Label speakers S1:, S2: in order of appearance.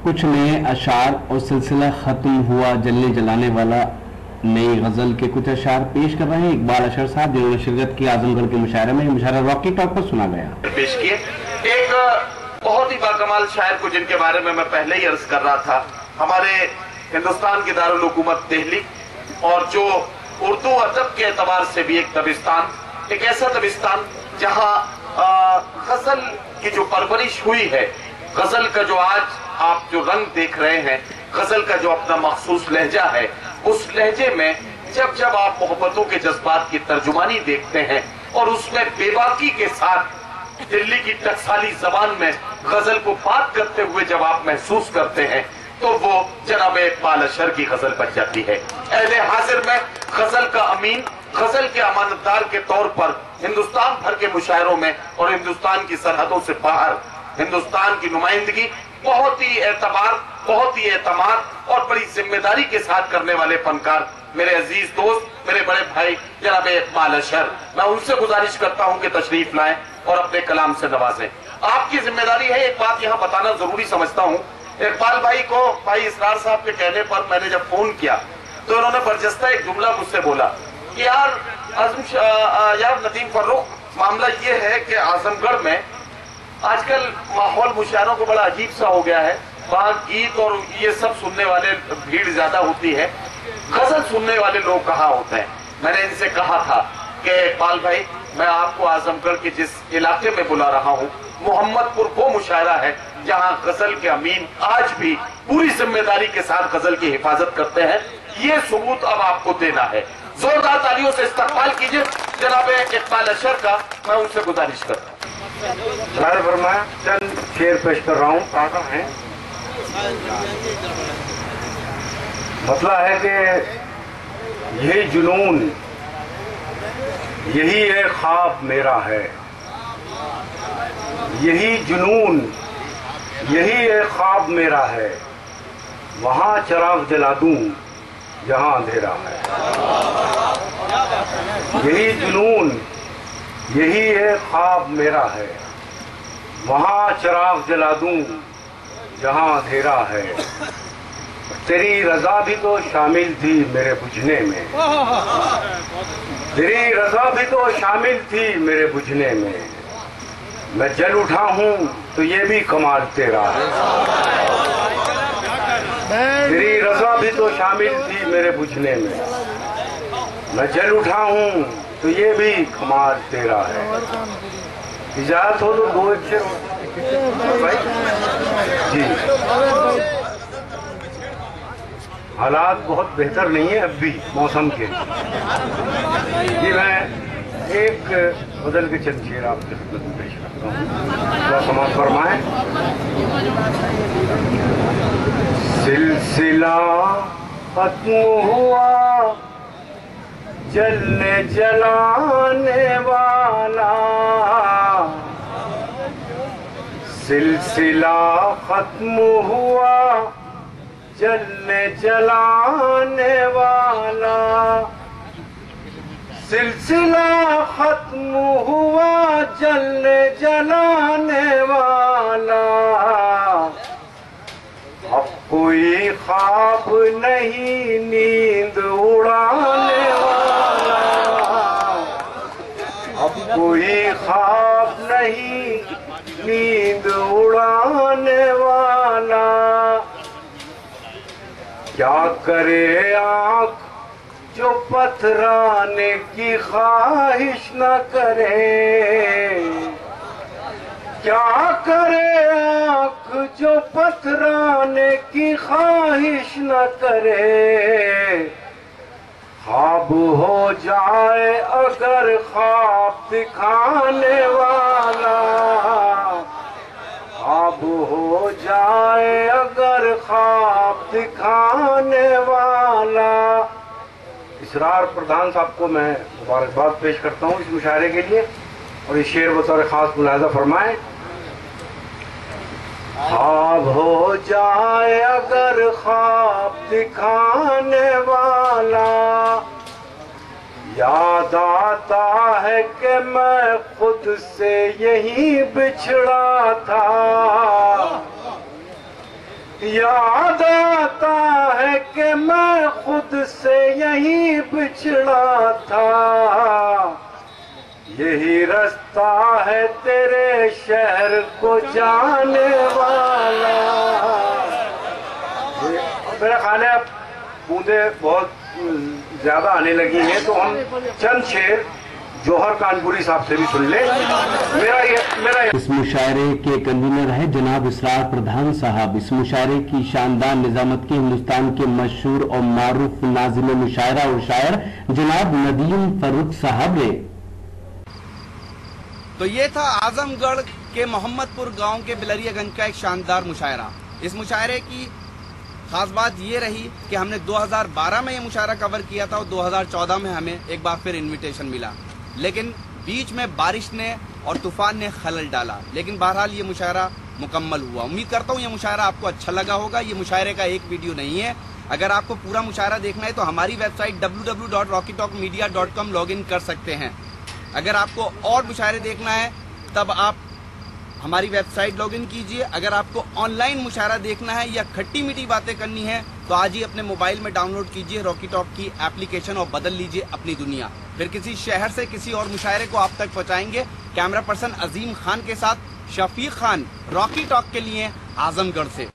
S1: کچھ نئے اشعار اور سلسلہ ختم ہوا جلنے جلانے والا نئی غزل کے کچھ اشعار پیش کر رہے ہیں اقبال اشر صاحب، جنہوں نے شرکت کی اعظم گڑھ کے مشاعرے میں. مشاعرہ راکی ٹاک پر سنا گیا.
S2: پیش کیے ایک بہت ہی باکمال شاعر کو، جن کے بارے میں پہلے ہی عرض کر رہا تھا، ہمارے ہندوستان کی دارالحکومت دہلی، اور جو اردو ادب کے اعتبار سے بھی ایک دبستان، ایک ایسا دبستان جہاں غزل کی جو پرورش ہوئی ہے، غزل کا جو آج آپ جو رنگ دیکھ رہے ہیں، غزل کا جو اپنا مخصوص لہجہ ہے، اس لہجے میں جب جب آپ محبتوں کے جذبات کی ترجمانی دیکھتے ہیں اور اس میں بے باکی کے ساتھ دلی کی ٹکسالی زبان میں غزل کو بات کرتے ہوئے جب آپ محسوس کرتے ہیں، تو وہ جناب اقبال اشر کی غزل بن جاتی ہے. اہل حاضر میں غزل کا امین، غزل کے امانتدار کے طور پر ہندوستان بھر کے مشاعروں میں اور ہندوستان کی سرحدوں سے باہر ہندوستان کی نمائندگی بہت ہی اعتبار، بہت ہی اعتماد اور بڑی ذمہ داری کے ساتھ کرنے والے فنکار میرے عزیز دوست، میرے بڑے بھائی جناب اقبال اشر، میں ان سے گزارش کرتا ہوں کہ تشریف لائیں اور اپنے کلام سے نوازیں. آپ کی ذمہ داری ہے. ایک بات یہاں بتانا ضروری سمجھتا ہوں، اقبال بھائی کو بھائی اسرار صاحب کے کہنے پر میں نے جب فون کیا تو انہوں نے برجستہ ایک جملہ مجھ سے بولا کہ یار ندیم فرخ، معاملہ یہ ہے کہ اعظم گڑھ میں آج کل ماحول مشاعروں کو بڑا عجیب سا ہو گیا ہے. وہاں گیت اور یہ سب سننے والے بھیڑ زیادہ ہوتی ہے، غزل سننے والے لوگ کہاں ہوتے ہیں. میں نے ان سے کہا تھا کہ اقبال بھائی، میں آپ کو اعظم گڑھ کے جس علاقے میں بلا رہا ہوں، محمد پور وہ مشاعرہ ہے جہاں غزل کے امین آج بھی پوری ذمہ داری کے ساتھ غزل کی حفاظت کرتے ہیں. یہ ثبوت اب آپ کو دینا ہے. زوردار تالیوں سے استقبال کیجئے جناب اقبال اشر کا. میں ان سے گزارش کرتا ہوں.
S3: میں فرمایا چند شعر پیش کر رہا ہوں، تازہ ہیں. مسئلہ ہے کہ یہی جنون، یہی ایک خواب میرا ہے. یہی جنون، یہی ایک خواب میرا ہے. وہاں چراغ جلا دوں جہاں اندھیرا ہے. یہی جنون، یہی ایک خواب میرا ہے. وہاں چراغ جلا دوں جہاں اندھیرا ہے. تیری رضا بھی تو شامل تھی میرے بجھنے میں. تیری رضا بھی تو شامل تھی میرے بجھنے میں. میں جل اٹھا ہوں تو یہ بھی کمال تیرا ہے. تیری رضا بھی تو شامل تھی میرے بجھنے میں. میں جل اٹھا ہوں تو یہ بھی کمال تیرا ہے. اجازت ہو تو دو ایک بھائی جی. حالات بہت بہتر نہیں ہیں اب بھی موسم کے. جی میں ایک غزل کے چند شعر آپ کی خدمت میں پیش کرتا ہوں، تھوڑا سماعت فرمائیں. سلسلہ ختم ہوا جلنے جلانے والا. سلسلہ ختم ہوا جلنے جلانے والا. سلسلہ ختم ہوا جلنے جلانے والا. اب کوئی خواب نہیں نیند اڑانے والا. اب کوئی خواب نہیں نیند اڑانے والا. کیا کرے آنکھ جو پتھرانے کی خواہش نہ کرے. کیا کرے آنکھ جو پتھرانے کی خواہش نہ کرے. خواب ہو جائے اگر خواب دکھانے والا. خواب ہو جائے اگر خواب دکھانے والا. اسرار پردھان صاحب کو میں مبارکباد پیش کرتا ہوں اس مشاعرے کے لیے، اور اس شعر بطور خاص ملاحظہ فرمائیں. خواب ہو جائے اگر خواب دکھانے والا. یاد آتا ہے کہ میں خود سے یہی بچھڑا تھا. یاد آتا ہے کہ میں خود سے یہی بچھڑا تھا، یہی رستہ ہے تیرے شہر کو جانے والا۔ میرا خیال ہے اب بوندیں بہت زیادہ آنے لگی ہیں، تو ہم چند شعر جوہر کانپوری صاحب سے بھی سن لیں۔ میرا
S1: اس مشاعرے کے کنوینر ہے جناب اسرار پردھان صاحب۔ اس مشاعرے کی شاندار نظامت کی ہندوستان کے مشہور اور معروف ناظم مشاعرہ اور شاعر جناب ندیم فروخ صاحب نے۔
S4: تو یہ تھا اعظم گڑھ کے محمد پور گاؤں کے بلریا گنج کا ایک شاندار مشاعرہ۔ اس مشاعرے کی خاص بات یہ رہی کہ ہم نے 2012 میں یہ مشاعرہ کور کیا تھا اور 2014 میں ہمیں ایک بار پھر انویٹیشن ملا، لیکن بیچ میں بارش نے اور طوفان نے خلل ڈالا، لیکن بہرحال یہ مشاعرہ مکمل ہوا۔ امید کرتا ہوں یہ مشاعرہ آپ کو اچھا لگا ہوگا۔ یہ مشاعرے کا ایک ویڈیو نہیں ہے، اگر آپ کو پورا مشاعرہ دیکھنا ہے تو ہماری web site www.rockytalkmedia.com log in کر سکتے ہیں۔ اگر آپ کو اور مشاعرے دیکھنا ہے تب آپ ہماری ویب سائٹ لاگ ان کیجئے۔ اگر آپ کو آن لائن مشاعرہ دیکھنا ہے یا کھٹی میٹھی باتیں کرنی ہے تو آج ہی اپنے موبائل میں ڈاؤن لوڈ کیجئے راکی ٹاک کی اپلیکیشن اور بدل لیجئے اپنی دنیا۔ پھر کسی شہر سے کسی اور مشاعرے کو آپ تک پہنچائیں گے۔ کیمرہ پرسن عظیم خان کے ساتھ شفیق خان، راکی ٹاک کے لیے اعظم گڑھ سے۔